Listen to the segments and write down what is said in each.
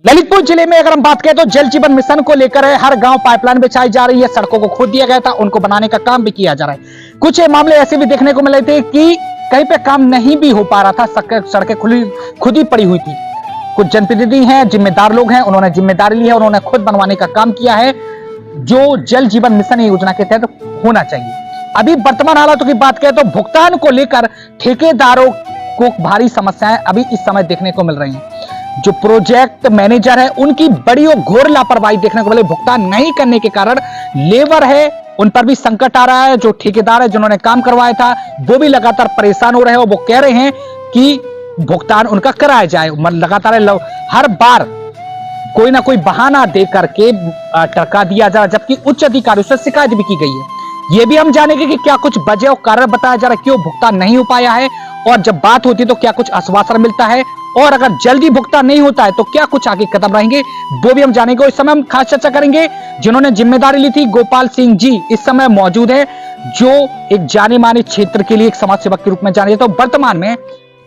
ललितपुर जिले में अगर हम बात करें तो जल जीवन मिशन को लेकर हर गांव पाइपलाइन बिछाई जा रही है, सड़कों को खोद दिया गया था, उनको बनाने का काम भी किया जा रहा है। कुछ मामले ऐसे भी देखने को मिले थे कि कहीं पे काम नहीं भी हो पा रहा था, सड़कें खुद ही पड़ी हुई थी। कुछ जनप्रतिनिधि हैं, जिम्मेदार लोग हैं, उन्होंने जिम्मेदारी ली है, उन्होंने खुद बनवाने का काम किया है जो जल जीवन मिशन योजना के तहत होना चाहिए। अभी वर्तमान हालातों की बात करें तो भुगतान को लेकर ठेकेदारों को भारी समस्याएं अभी इस समय देखने को मिल रही हैं। जो प्रोजेक्ट मैनेजर है उनकी बड़ी और घोर लापरवाही देखने को मिले। भुगतान नहीं करने के कारण लेबर है उन पर भी संकट आ रहा है। जो ठेकेदार है जिन्होंने काम करवाया था वो भी लगातार परेशान हो रहे हैं और वो कह रहे हैं कि भुगतान उनका कराया जाए। लगातार हर बार कोई ना कोई बहाना दे करके टरका दिया जा रहा है, जबकि उच्च अधिकारियों से शिकायत भी की गई है। ये भी हम जानेंगे कि क्या कुछ वजह और कारण बताया जा रहा है क्यों भुगतान नहीं हो पाया है, और जब बात होती है तो क्या कुछ आश्वासन मिलता है, और अगर जल्दी भुगतान नहीं होता है तो क्या कुछ आगे कदम रहेंगे, वो भी हम जानेंगे। इस समय हम खास चर्चा करेंगे जिन्होंने जिम्मेदारी ली थी। गोपाल सिंह जी इस समय मौजूद है, जो एक जाने माने क्षेत्र के लिए एक समाज सेवक के रूप में जाने जाते हैं। वर्तमान में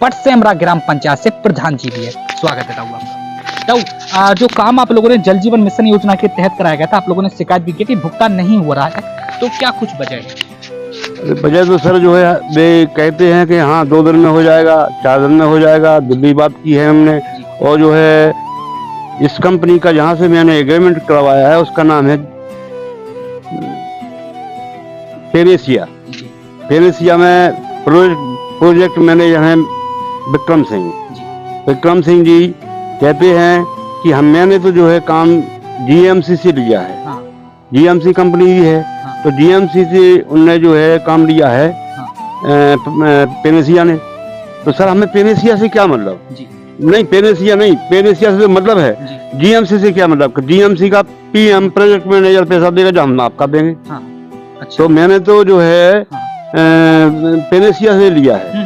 पटसेमरा ग्राम पंचायत से प्रधान जी भी है। स्वागत है ताऊ आपका। जो काम आप लोगों ने जल जीवन मिशन योजना के तहत कराया गया था, आप लोगों ने शिकायत भी की कि भुगतान नहीं हो रहा है, तो क्या कुछ वजह है? वजह तो सर जो है वे कहते हैं कि हाँ 2 दिन में हो जाएगा, 4 दिन में हो जाएगा। दिल्ली बात की है हमने, और जो है इस कंपनी का जहाँ से मैंने एग्रीमेंट करवाया है उसका नाम है पेनेसिया। पेनेसिया में प्रोजेक्ट मैनेजर हैं विक्रम सिंह। विक्रम सिंह जी कहते हैं कि मैंने तो जो है काम जीएमसी से लिया है। हाँ। जीएमसी कंपनी भी है। हाँ। तो जीएमसी से उनने जो है काम लिया है। हाँ। पेनेसिया ने। तो सर हमें पेनेसिया से क्या मतलब? नहीं पेनेसिया नहीं, पेनेसिया से मतलब है जीएमसी से क्या मतलब? जीएमसी का पीएम प्रोजेक्ट मैनेजर पैसा देगा जो हम आपका देंगे। हाँ। अच्छा। तो मैंने तो जो है पेनेसिया से लिया है।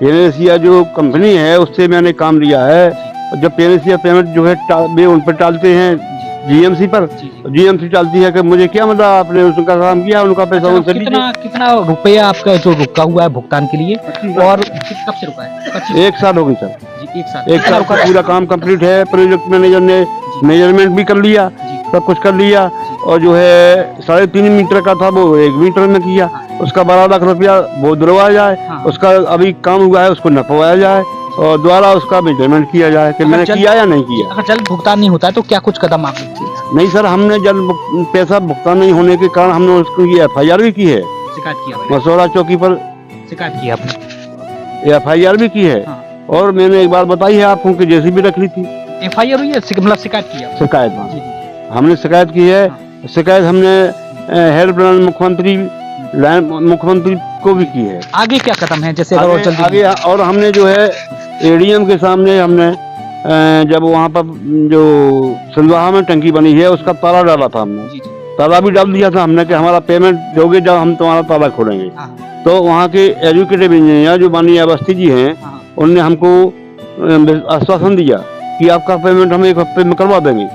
पेनेसिया जो कंपनी है उससे मैंने काम लिया है। जब पेनेसिया पेमेंट जो है वे उन पर टालते हैं जीएमसी पर, जीएमसी टालती है कि मुझे क्या मतलब, आपने उनका काम किया, उनका पैसा उनसे कितना रुपया आपका जो रुका हुआ है भुगतान के लिए, और कब से रुका है? 1 साल हो गई सर। एक साल का पूरा काम कंप्लीट है। प्रोजेक्ट मैनेजर ने मेजरमेंट भी कर लिया, सब कुछ कर लिया, और जो है 3.5 मीटर का था वो 1 मीटर में किया। उसका 12 लाख रुपया वो दिलवाया जाए। उसका अभी काम हुआ है उसको नपवाया जाए और द्वारा उसका मेजरमेंट किया जाए कि मैंने किया या नहीं किया। अगर जल्द भुगतान नहीं होता है तो क्या कुछ कदम आप लेंगे? नहीं सर, हमने जल्द पैसा भुगतान नहीं होने के कारण हमने उसको FIR भी की है। शिकायत किया मसौदा चौकी पर शिकायत की आपने? FIR भी की है। हाँ। और मैंने एक बार बताई है आपको कि जेसीबी रख ली थी। FIR हुई है, मतलब शिकायत की है? शिकायत हमने शिकायत की है। हाँ। शिकायत हमने हेल्पलाइन मुख्यमंत्री को भी की है। आगे क्या कदम है जैसे आगे और हमने जो है एडीएम के सामने हमने जब वहाँ पर जो सिलवाहा में टंकी बनी है उसका ताला डाला था हमने। ताला भी डाल दिया था हमने कि हमारा पेमेंट दोगे जब हम तुम्हारा ताला खोलेंगे। तो वहाँ के एजुकेटिव इंजीनियर जो माननीय अवस्थी जी हैं उनने हमको आश्वासन दिया कि आपका पेमेंट हम 1 हफ्ते में करवा देंगे।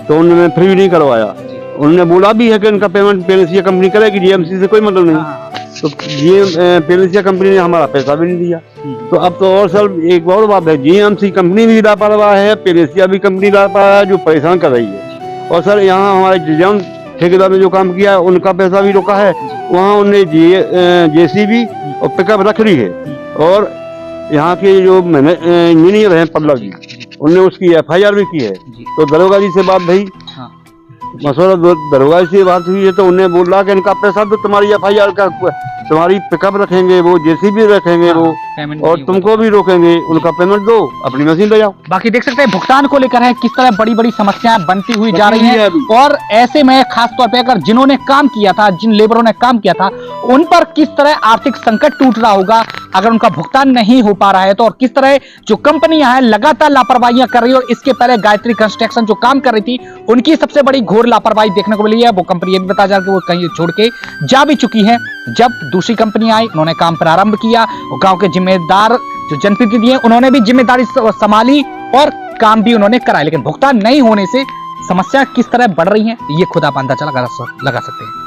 तो उन्होंने फिर भी नहीं करवाया। उन्होंने बोला भी है कि इनका पेमेंट पेनेसिया कंपनी करेगी, जीएमसी से कोई मतलब नहीं। तो ये पेनेसिया कंपनी ने हमारा पैसा भी नहीं दिया। तो अब तो और सर एक और बात है, जीएमसी कंपनी भी लापरवाह है, पेनेसिया भी कंपनी लापरवाह है जो परेशान कर रही है। और सर यहाँ हमारे जौन ठेकेदार ने जो काम किया है उनका पैसा भी रोका है। वहाँ उनने जेसीबी और पिकअप रख ली है। और यहाँ के जो इंजीनियर हैं पल्लव जी, उनने उसकी FIR भी की है। तो दरोगा जी से बात भई, मसौदा दरोगा से बात हुई है तो उन्हें बोला कि इनका पैसा तो तुम्हारी FIR का, तुम्हारी पिकअप रखेंगे वो, जेसीबी रखेंगे वो, और तुमको भी रोकेंगे, उनका पेमेंट दो, अपनी मशीन ले जाओ। बाकी देख सकते हैं भुगतान को लेकर है किस तरह बड़ी बड़ी समस्याएं बनती हुई जा रही हैं। और ऐसे में खास तौर पे अगर जिन्होंने काम किया था, जिन लेबरों ने काम किया था, उन पर किस तरह आर्थिक संकट टूट रहा होगा अगर उनका भुगतान नहीं हो पा रहा है तो। और किस तरह जो कंपनियां हैं लगातार लापरवाहियां कर रही है। और इसके पहले गायत्री कंस्ट्रक्शन जो काम कर रही थी उनकी सबसे बड़ी घोर लापरवाही देखने को मिली है। वो कंपनी ये भी बताया जा रहा है कि वो कहीं छोड़ के जा भी चुकी है। जब दूसरी कंपनी आई उन्होंने काम प्रारंभ किया, गांव के जिम्मेदार जो जनप्रतिनिधि हैं उन्होंने भी जिम्मेदारी संभाली और काम भी उन्होंने कराया, लेकिन भुगतान नहीं होने से समस्या किस तरह बढ़ रही है ये खुद आप अंदाजा लगा सकते हैं।